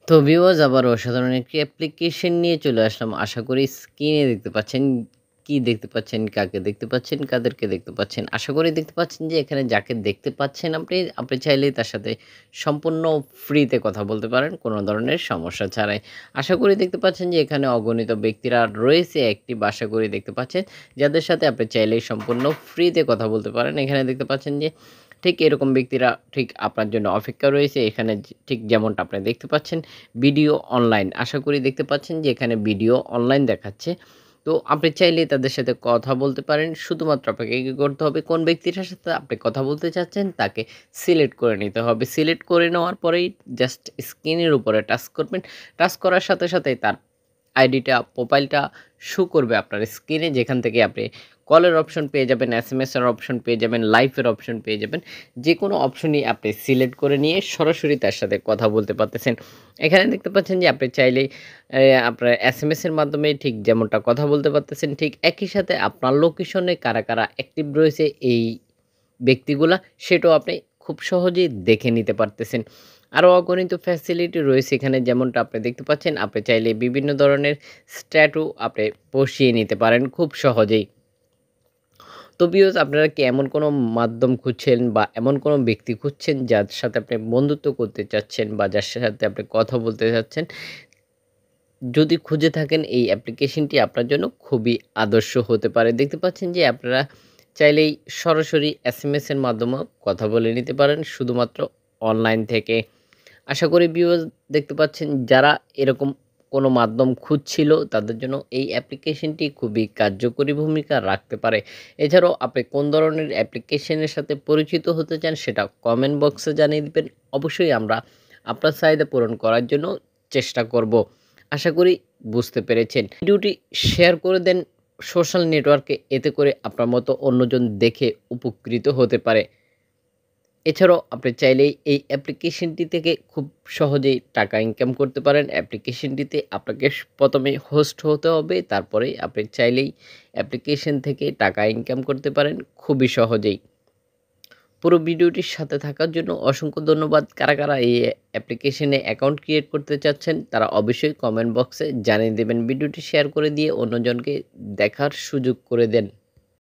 তো ভিউয়ার্স আবার অসাধারণ একটি অ্যাপ্লিকেশন নিয়ে চলে আসলাম। আশা করি স্ক্রিনে দেখতে পাচ্ছেন, কি দেখতে পাচ্ছেন, কাকে দেখতে পাচ্ছেন, কাদেরকে দেখতে পাচ্ছেন। আশা করি দেখতে পাচ্ছেন যে এখানে যাকে দেখতে পাচ্ছেন আপনি চাইলেই তার সাথে সম্পূর্ণ ফ্রিতে কথা বলতে পারেন কোনো ধরনের সমস্যা ছাড়াই। আশা করি দেখতে পাচ্ছেন যে এখানে অগণিত ব্যক্তিরা রয়েছে অ্যাক্টিভ। আশা করি দেখতে পাচ্ছেন যাদের সাথে আপনি চাইলেই সম্পূর্ণ ফ্রিতে কথা বলতে পারেন। এখানে দেখতে পাচ্ছেন যে ঠিক এরকম ব্যক্তিরা ঠিক আপনার জন্য অপেক্ষা রয়েছে। এখানে ঠিক যেমনটা আপনি দেখতে পাচ্ছেন ভিডিও অনলাইন। আশা করি দেখতে পাচ্ছেন যে এখানে ভিডিও অনলাইন দেখাচ্ছে। তো আপনি চাইলে তাদের সাথে কথা বলতে পারেন। শুধুমাত্র আপনাকে কি করতে হবে, কোন ব্যক্তির সাথে আপনি কথা বলতে চাচ্ছেন তাকে সিলেক্ট করে নিতে হবে। সিলেক্ট করে নেওয়ার পরেই জাস্ট স্ক্রিনের উপরে টাচ করবেন। টাচ করার সাথে সাথেই তার আইডিটা, প্রোফাইলটা শো করবে আপনার স্ক্রিনে, যেখান থেকে আপনি কলের অপশন পেয়ে যাবেন, এসএমএস এর অপশন পেয়ে যাবেন, লাইভের অপশন পেয়ে যাবেন। যেকোনো অপশনই আপনি সিলেক্ট করে নিয়ে সরাসরি তার সাথে কথা বলতে পারতেছেন। এখানে দেখতে পাচ্ছেন যে আপনি চাইলেই আপনার এসএমএস এর মাধ্যমে ঠিক যেমনটা কথা বলতে পারতেছেন, ঠিক একই সাথে আপনার লোকেশনে কারা, কারা অ্যাক্টিভ রয়েছে এই ব্যক্তিগুলা, সেটাও আপনি খুব সহজেই দেখে নিতে পারতেছেন। আরও অগণিত ফ্যাসিলিটি রয়েছে এখানে, যেমনটা আপনি দেখতে পাচ্ছেন। আপনি চাইলে বিভিন্ন ধরনের স্ট্যাটু আপনি বসিয়ে নিতে পারেন খুব সহজেই। তো ভিউয়ার্স আপনারা কি এমন কোনো মাধ্যম খুঁজছেন বা এমন কোনো ব্যক্তি খুঁজছেন যার সাথে আপনি বন্ধুত্ব করতে চাচ্ছেন বা যার সাথে আপনি কথা বলতে চাচ্ছেন? যদি খুঁজে থাকেন এই অ্যাপ্লিকেশনটি আপনার জন্য খুবই আদর্শ হতে পারে। দেখতে পাচ্ছেন যে আপনারা চাইলেই সরাসরি এসএমএস এর মাধ্যমেও কথা বলে নিতে পারেন শুধুমাত্র অনলাইন থেকে। আশা করি ভিউয়ার্স দেখতে পাচ্ছেন যারা এরকম কোনো মাধ্যম খুঁজছিল তাদের জন্য এই অ্যাপ্লিকেশনটি খুবই কার্যকরী ভূমিকা রাখতে পারে। এছাড়াও আপনি কোন ধরনের অ্যাপ্লিকেশনের সাথে পরিচিত হতে চান সেটা কমেন্ট বক্সে জানিয়ে দিবেন। অবশ্যই আমরা আপনার চাহিদা পূরণ করার জন্য চেষ্টা করব। আশা করি বুঝতে পেরেছেন। ভিডিওটি শেয়ার করে দেন সোশ্যাল নেটওয়ার্কে, এতে করে আপনার মতো অন্যজন দেখে উপকৃত হতে পারে। এছাড়াও আপনি চাইলেই এই অ্যাপ্লিকেশনটি থেকে খুব সহজেই টাকা ইনকাম করতে পারেন। অ্যাপ্লিকেশনটিতে আপনাকে প্রথমে হোস্ট হতে হবে, তারপরেই আপনি চাইলেই অ্যাপ্লিকেশন থেকে টাকা ইনকাম করতে পারেন খুবই সহজেই। পুরো ভিডিওটির সাথে থাকার জন্য অসংখ্য ধন্যবাদ। কারা, কারা এই অ্যাপ্লিকেশনে অ্যাকাউন্ট ক্রিয়েট করতে চাচ্ছেন তারা অবশ্যই কমেন্ট বক্সে জানিয়ে দেবেন। ভিডিওটি শেয়ার করে দিয়ে অন্যজনকে দেখার সুযোগ করে দেন।